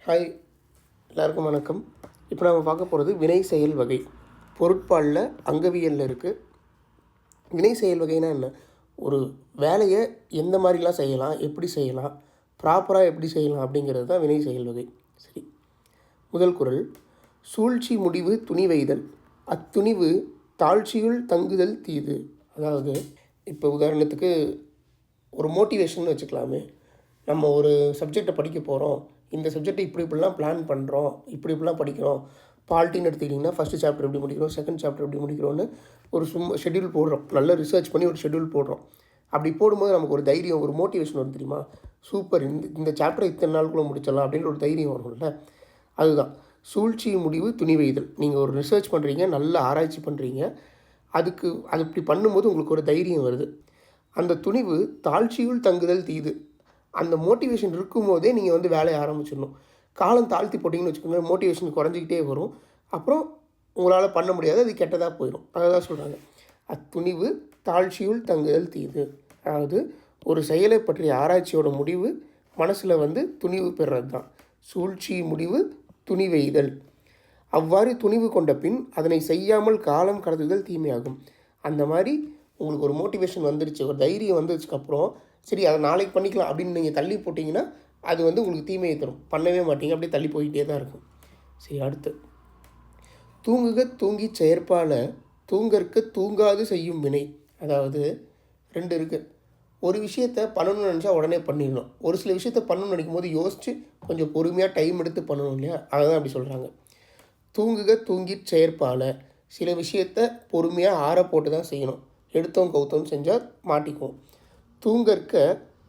Hi, எல்லாருக்கும் வணக்கம். இப்போ நம்ம பார்க்க போகிறது வினை செயல் வகை. பொருட்பாலில் அங்கவியலில் இருக்குது. வினை செயல் வகைனா என்ன? ஒரு வேலையை எந்த மாதிரிலாம் செய்யலாம், எப்படி செய்யலாம், ப்ராப்பராக எப்படி செய்யலாம் அப்படிங்கிறது தான் வினை செயல் வகை. சரி, முதல் குறள். சூழ்ச்சி முடிவு துணிவெய்தல், அத்துணிவு தாழ்ச்சியுள் தங்குதல் தீது. அதாவது இப்போ உதாரணத்துக்கு ஒரு மோட்டிவேஷன் வச்சுக்கலாமே. நம்ம ஒரு சப்ஜெக்டை படிக்க போகிறோம், இந்த சப்ஜெக்டை இப்படிலாம் பிளான் பண்ணுறோம், இப்படிலாம் படிக்கிறோம். பாலிட்டின்னு எடுத்துக்கிட்டிங்கன்னா ஃபஸ்ட்டு சாப்டர் எப்படி முடிக்கிறோம், செகண்ட் சாப்டர் எப்படி முடிக்கிறோன்னு ஒரு ஷெட்யூல் போடுறோம். நல்ல ரிசர்ச் பண்ணி ஒரு ஷெட்யூல் போடுறோம். அப்படி போடும்போது நமக்கு ஒரு தைரியம், ஒரு மோட்டிவேஷன் வரும் தெரியுமா? சூப்பர், இந்த சாப்டரை இத்தனை நாளுக்குள்ளே முடிச்சிடலாம் அப்படின்ற ஒரு தைரியம் வரும்ல. அதுதான் சூழ்ச்சி முடிவு துணிவெய்தல். நீங்கள் ஒரு ரிசர்ச் பண்ணுறீங்க, நல்ல ஆராய்ச்சி பண்ணுறீங்க, அது இப்படி பண்ணும்போது உங்களுக்கு ஒரு தைரியம் வருது. அந்த துணிவு தாழ்ச்சியுள் தங்குதல் தீது. அந்த மோட்டிவேஷன் இருக்கும்போதே நீங்கள் வேலையை ஆரம்பிச்சிடணும். காலம் தாழ்த்தி போட்டிங்கன்னு வச்சுக்கோங்க, மோட்டிவேஷன் குறைஞ்சிக்கிட்டே வரும். அப்புறம் உங்களால் பண்ண முடியாது, அது கெட்டதாக போயிடும். அதை தான் சொல்கிறாங்க, அத்துணிவு தாழ்ச்சியுள் தங்குதல் தீது. அதாவது ஒரு செயலை பற்றிய ஆராய்ச்சியோட முடிவு மனசில் துணிவு பெறுறது தான். சூழ்ச்சி முடிவு துணிவெய்தல். அவ்வாறு துணிவு கொண்ட பின் அதனை செய்யாமல் காலம் கடத்துதல் தீமையாகும். அந்த மாதிரி உங்களுக்கு ஒரு மோட்டிவேஷன் வந்துடுச்சு, ஒரு தைரியம் வந்ததுக்கப்புறம் சரி அதை நாளைக்கு பண்ணிக்கலாம் அப்படின்னு நீங்கள் தள்ளி போட்டிங்கன்னா அது உங்களுக்கு தீமையை தரும். பண்ணவே மாட்டீங்க, அப்படியே தள்ளி போய்கிட்டே தான் இருக்கும். சரி, அடுத்து. தூங்குக தூங்கி செயற்பால தூங்கற்க தூங்காது செய்யும் வினை. அதாவது ரெண்டு இருக்குது. ஒரு விஷயத்தை பண்ணணும்னு நினச்சா உடனே பண்ணிடணும். ஒரு சில விஷயத்த பண்ணணும்னு நினைக்கும் போது யோசித்து கொஞ்சம் பொறுமையாக டைம் எடுத்து பண்ணணும் இல்லையா? அதை தான் அப்படி சொல்கிறாங்க. தூங்குக தூங்கி செயற்பால, சில விஷயத்தை பொறுமையாக ஆற போட்டு தான் செய்யணும். எடுத்தோம் கவுத்தோம் செஞ்சால் மாட்டிக்குவோம். தூங்கற்க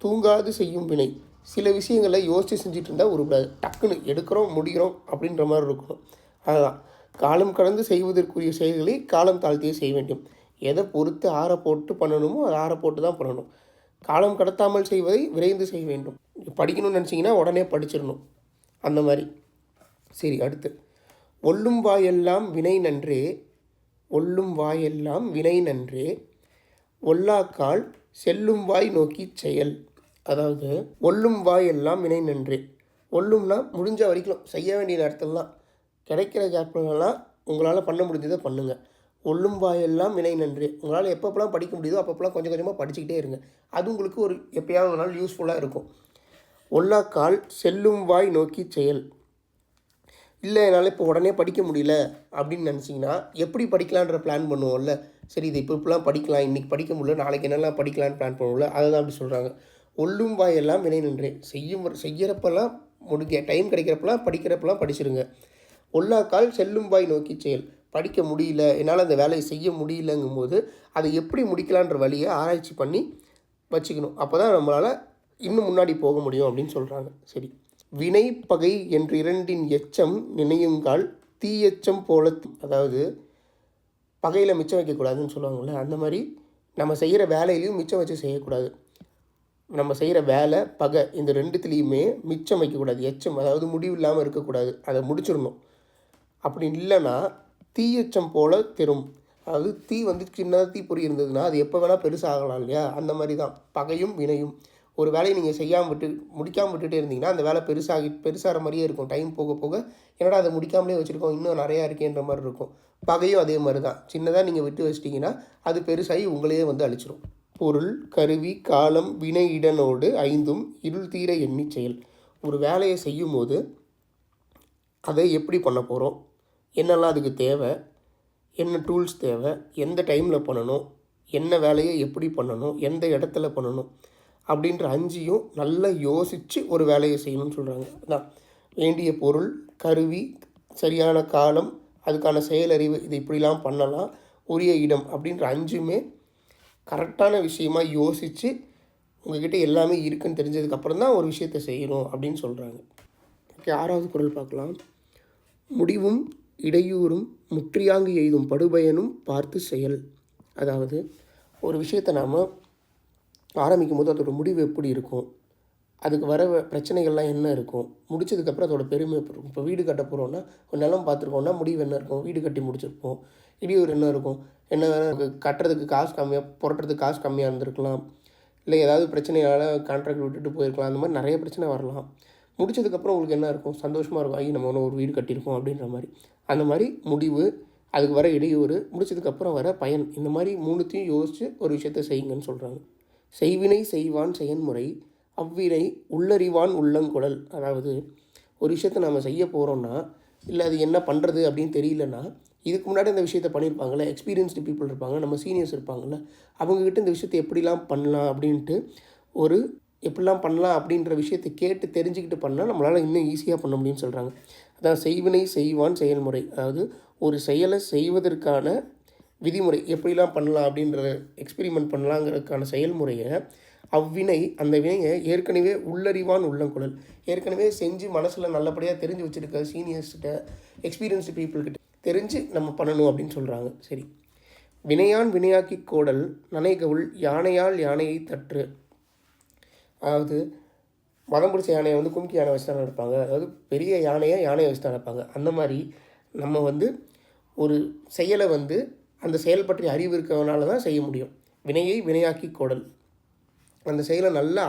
தூங்காது செய்யும் வினை, சில விஷயங்களை யோசித்து செஞ்சுட்டு இருந்தால் உருப்படாது. டக்குன்னு எடுக்கிறோம் முடிகிறோம் அப்படின்ற மாதிரி இருக்கணும். அதுதான் காலம் கடந்து செய்வதற்குரிய செயல்களை காலம் தாழ்த்தியே செய்ய வேண்டும். எதை பொறுத்து ஆற போட்டு பண்ணணுமோ அதை ஆற போட்டு தான் பண்ணணும். காலம் கடத்தாமல் செய்வதை விரைந்து செய்ய வேண்டும். படிக்கணும்னு நினச்சிங்கன்னா உடனே படிச்சிடணும், அந்த மாதிரி. சரி, அடுத்து. ஒல்லும் வாயெல்லாம் வினை நன்றே, ஒல்லும் வாயெல்லாம் வினை நன்றே, ஒல்லாக்கால் செல்லும் வாய் நோக்கி செயல். அதாவது ஒல்லும் வாய் எல்லாம் வினை நன்றே. ஒல்லும்னா முடிஞ்ச வரைக்கும் செய்ய வேண்டிய நேரத்திலலாம், கிடைக்கிற கேப்லாம் உங்களால் பண்ண முடிஞ்சதை பண்ணுங்கள். ஒல்லும் வாயெல்லாம் வினை நன்றே. உங்களால் எப்பப்பெல்லாம் படிக்க முடியுதோ அப்பப்பெல்லாம் கொஞ்சம் கொஞ்சமாக படிச்சுக்கிட்டே இருங்க. அது உங்களுக்கு ஒரு எப்பயாவது ஒரு நாள் யூஸ்ஃபுல்லாக இருக்கும். ஒல்லாக்கால் செல்லும் வாய் நோக்கி செயல். இல்லை, என்னால் இப்போ உடனே படிக்க முடியல அப்படின்னு நினச்சிங்கன்னா எப்படி படிக்கலான்ற பிளான் பண்ணுவோம்ல. சரி, இது இப்படிலாம் படிக்கலாம், இன்றைக்கி படிக்க முடியல, நாளைக்கு என்னெல்லாம் படிக்கலான்னு பிளான் பண்ணுவோம்ல. அதை தான் அப்படி சொல்கிறாங்க. ஒல்லும் வாயெல்லாம் வினை நின்றே. செய்கிறப்பெல்லாம் முடிக்க டைம் கிடைக்கிறப்பெல்லாம் படிக்கிறப்பெல்லாம் படிச்சிருங்க. ஒல்லாக்கால் செல்லும் வாய் நோக்கி செயல். படிக்க முடியல, என்னால் அந்த வேலையை செய்ய முடியலங்கும்போது அதை எப்படி முடிக்கலான்ற வழியை ஆராய்ச்சி பண்ணி வச்சுக்கணும். அப்போ தான் நம்மளால் இன்னும் முன்னாடி போக முடியும் அப்படின்னு சொல்கிறாங்க. சரி, வினை பகை என்று இரண்டின் எச்சம் நினையுங்கால் தீயச்சம் போல. அதாவது பகையில் மிச்சம் வைக்கக்கூடாதுன்னு சொல்லுவாங்கள்ல, அந்த மாதிரி நம்ம செய்கிற வேலையிலையும் மிச்சம் வச்சு செய்யக்கூடாது. நம்ம செய்கிற வேலை பகை இந்த ரெண்டுத்துலேயுமே மிச்சம் வைக்கக்கூடாது. எச்சம், அதாவது முடிவு இல்லாமல் இருக்கக்கூடாது, அதை முடிச்சிடணும். அப்படி இல்லைன்னா தீயச்சம் போல் தெரும். அதாவது தீ சின்னதாக தீப்பொறி இருந்ததுன்னா அது எப்போ வேணால் பெருசாகலாம் இல்லையா? அந்த மாதிரி தான் பகையும் வினையும். ஒரு வேலையை நீங்கள் முடிக்காமல் விட்டுட்டே இருந்தீங்கன்னா அந்த வேலை பெருசாகிற மாதிரியே இருக்கும். டைம் போக போக என்னடா அதை முடிக்காமலே வச்சுருக்கோம், இன்னும் நிறையா இருக்கேன்ற மாதிரி இருக்கும். பகையும் அதே மாதிரி தான். சின்னதாக நீங்கள் விட்டு வச்சிட்டிங்கன்னா அது பெருசாகி உங்களையே அழிச்சிடும். பொருள் கருவி காலம் வினை இடனோடு ஐந்தும் இருள் தீர எண்ணி செயல். ஒரு வேலையை செய்யும் போது அதை எப்படி பண்ண போகிறோம், என்னெல்லாம் அதுக்கு தேவை, என்ன டூல்ஸ் தேவை, எந்த டைமில் பண்ணணும், என்ன வேலையை எப்படி பண்ணணும், எந்த இடத்துல பண்ணணும் அப்படின்ற அஞ்சையும் நல்லா யோசித்து ஒரு வேலையை செய்யணும்னு சொல்கிறாங்க. அதான் வேண்டிய பொருள், கருவி, சரியான காலம், அதுக்கான செயலறிவு, இது இப்படிலாம் பண்ணலாம், உரிய இடம் அப்படின்ற அஞ்சுமே கரெக்டான விஷயமாக யோசித்து உங்கள்கிட்ட எல்லாமே இருக்குதுன்னு தெரிஞ்சதுக்கப்புறம் தான் ஒரு விஷயத்தை செய்யணும் அப்படின்னு சொல்கிறாங்க. ஓகே, 6வது குறள் பார்க்கலாம். முடிவும் இடையூறும் முற்றியாங்கு எய்தும் படுபயனும் பார்த்து செயல். அதாவது ஒரு விஷயத்தை நாம் ஆரம்பிக்கும் போது அதோட முடிவு எப்படி இருக்கும், அதுக்கு வர பிரச்சனைகள்லாம் என்ன இருக்கும், முடிச்சதுக்கப்புறம் அதோட பெருமை எப்படி இருக்கும். இப்போ வீடு கட்ட போகிறோன்னா ஒரு நிலம் பார்த்துருக்கோன்னா முடிவு என்ன இருக்கும், வீடு கட்டி முடிச்சிருப்போம். இடையூறு என்ன இருக்கும், என்ன வேணால் கட்டுறதுக்கு காசு கம்மியாக, புரட்டுறதுக்கு காசு கம்மியாக இருந்திருக்கலாம், இல்லை ஏதாவது பிரச்சனையால் கான்ட்ராக்ட் விட்டுட்டு போயிருக்கலாம். அந்த மாதிரி நிறைய பிரச்சனை வரலாம். முடிச்சதுக்கப்புறம் உங்களுக்கு என்ன இருக்கும்? சந்தோஷமாக இருக்கும். ஐயோ நம்ம இன்னும் ஒரு வீடு கட்டியிருக்கோம் அப்படின்ற மாதிரி. அந்த மாதிரி முடிவு, அதுக்கு வர இடையூறு, முடிச்சதுக்கப்புறம் வர பயன், இந்த மாதிரி 3த்தையும் யோசித்து ஒரு விஷயத்த செய்யுங்கன்னு சொல்கிறாங்க. செய்வினை செய்வான் செயன்முறை, அவ்வினை உள்ளறிவான் உள்ளங்குழல். அதாவது ஒரு விஷயத்தை நம்ம செய்ய போகிறோன்னா, இல்லை அது என்ன பண்ணுறது அப்படின்னு தெரியலன்னா, இதுக்கு முன்னாடி இந்த விஷயத்த பண்ணியிருப்பாங்கள்ல, எக்ஸ்பீரியன்ஸ்டு பீப்புள் இருப்பாங்க, நம்ம சீனியர்ஸ் இருப்பாங்கள்ல, அவங்கக்கிட்ட இந்த விஷயத்தை எப்படிலாம் பண்ணலாம் அப்படின்ட்டு ஒரு எப்படிலாம் பண்ணலாம் அப்படின்ற விஷயத்தை கேட்டு தெரிஞ்சுக்கிட்டு பண்ணால் நம்மளால் இன்னும் ஈஸியாக பண்ண முடியும்னு சொல்கிறாங்க. அதான் செய்வினை செய்வான் செயல்முறை. அதாவது ஒரு செயலை செய்வதற்கான விதிமுறை எப்படிலாம் பண்ணலாம் அப்படின்ற எக்ஸ்பெரிமெண்ட் பண்ணலாங்கிறதுக்கான செயல்முறையை, அவ்வினை அந்த வினையை ஏற்கனவே உள்ளறிவான் உள்ளங்குழல், ஏற்கனவே செஞ்சு மனசில் நல்லபடியாக தெரிஞ்சு வச்சுருக்க சீனியர்ஸ்கிட்ட, எக்ஸ்பீரியன்ஸ்டு பீப்புள்கிட்ட தெரிஞ்சு நம்ம பண்ணணும் அப்படின்னு சொல்கிறாங்க. சரி, வினையான் வினையாக்கி கோடல் நனைகவுள் யானையால் யானையை தற்று. அதாவது மதம் பிடிச்ச யானையை வந்து கும்கி யானை வச்சு தான் நடப்பாங்க. அதாவது பெரிய யானையை வச்சு தான் நடப்பாங்க. அந்த மாதிரி நம்ம ஒரு செயலை அந்த செயல் பற்றி அறிவு இருக்கிறதுனால தான் செய்ய முடியும். வினையை வினையாக்கி கோடல், அந்த செயலை நல்லா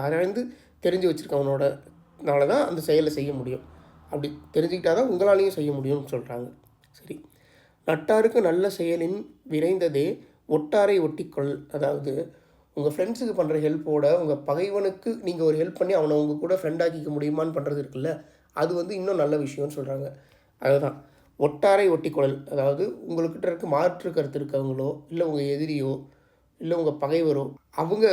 ஆராய்ந்து தெரிஞ்சு வச்சுருக்கவனோடனால தான் அந்த செயலை செய்ய முடியும். அப்படி தெரிஞ்சுக்கிட்டால் தான் உங்களாலேயும் செய்ய முடியும்னு சொல்கிறாங்க. சரி, நட்டாருக்கு நல்ல செயலின் விரைந்ததே ஒட்டாரை ஒட்டிக்கொள். அதாவது உங்கள் ஃப்ரெண்ட்ஸுக்கு பண்ணுற ஹெல்ப்போட உங்கள் பகைவனுக்கு நீங்கள் ஒரு ஹெல்ப் பண்ணி அவனை உங்கள் கூட ஃப்ரெண்டாக்கிக்க முடியுமான்னு பண்ணுறது இருக்குல்ல, அது இன்னும் நல்ல விஷயம்னு சொல்கிறாங்க. அதுதான் ஒட்டாரை ஒட்டிக்கொள்ளல். அதாவது உங்கள்கிட்ட இருக்க மாற்று கருத்து இருக்கவங்களோ, இல்லை உங்கள் எதிரியோ, இல்லை உங்கள் பகைவரோ, அவங்க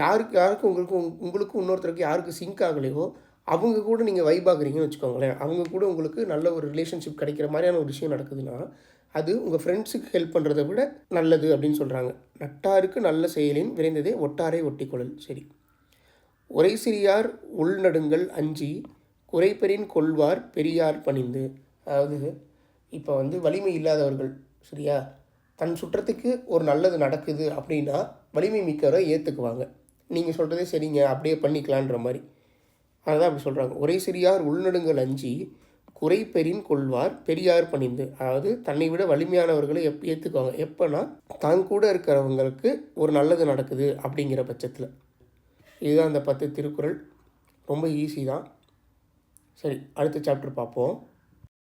யாருக்கு உங்களுக்கும் இன்னொருத்தருக்கு யாருக்கு சிங்க் ஆகலையோ அவங்க கூட நீங்கள் வைபாக்குறீங்கன்னு வச்சுக்கோங்களேன். அவங்க கூட உங்களுக்கு நல்ல ஒரு ரிலேஷன்ஷிப் கிடைக்கிற மாதிரியான ஒரு விஷயம் நடக்குதுன்னா, அது உங்கள் ஃப்ரெண்ட்ஸுக்கு ஹெல்ப் பண்ணுறதை விட நல்லது அப்படின்னு சொல்கிறாங்க. நட்டாருக்கு நல்ல செயலின் விரைந்ததே ஒட்டாரை ஒட்டிக்கொள்ளல். சரி, உரை சிறியார் உள்நடுங்கள் அஞ்சி குறைப்பெறின் கொள்வார் பெரியார் பணிந்து. அதாவது இப்போ வலிமை இல்லாதவர்கள், சரியா, தன் சுற்றத்துக்கு ஒரு நல்லது நடக்குது அப்படின்னா வலிமை மிக்கவரை ஏற்றுக்குவாங்க. நீங்கள் சொல்கிறதே சரிங்க, அப்படியே பண்ணிக்கலான்ற மாதிரி. அதுதான் அப்படி சொல்கிறாங்க. உரை சிறியார் உள்நடுங்கள் அஞ்சி குறைப்பெறின் கொள்வார் பெரியார் பணிந்து. அதாவது தன்னை விட வலிமையானவர்களை ஏற்றுக்குவாங்க. எப்போனா தான் கூட இருக்கிறவங்களுக்கு ஒரு நல்லது நடக்குது அப்படிங்கிற பட்சத்தில். இதுதான் அந்த 10 திருக்குறள். ரொம்ப ஈஸி தான். சரி, அடுத்த சாப்டர் பார்ப்போம்.